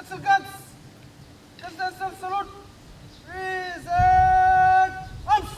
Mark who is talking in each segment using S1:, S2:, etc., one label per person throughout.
S1: That's your guts. Just national salute. Present arms.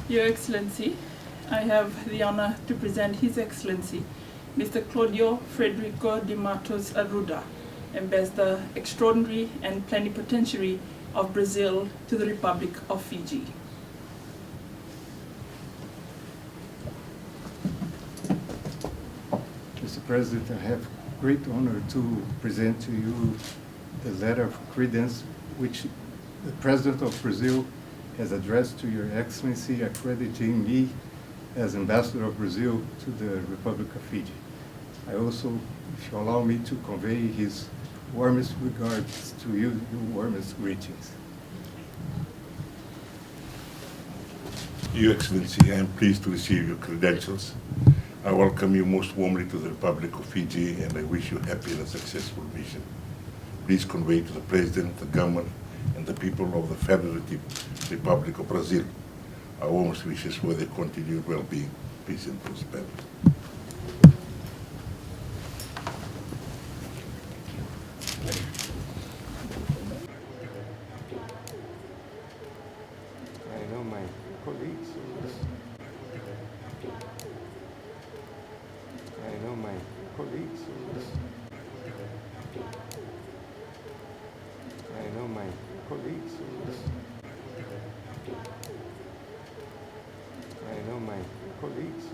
S2: Your Excellency, I have the honor to present His Excellency, Mr. Claudio Frederico de Matos Arruda, Ambassador Extraordinary and Plenipotentiary of Brazil to the Republic of Fiji.
S3: Mr. President, I have great honor to present to you the letter of credence which the President of Brazil has addressed to Your Excellency, accrediting me as Ambassador of Brazil to the Republic of Fiji. I also, if you allow me, to convey his warmest regards to you, your warmest greetings.
S4: Your Excellency, I am pleased to receive your credentials. I welcome you most warmly to the Republic of Fiji, and I wish you a happy and a successful mission. Please convey to the President, the government, and the people of the Federative Republic of Brazil our warmest wishes for their continued well-being, peace and prosperity.
S3: I know my colleagues. I know my colleagues. I know my colleagues. I know my colleagues.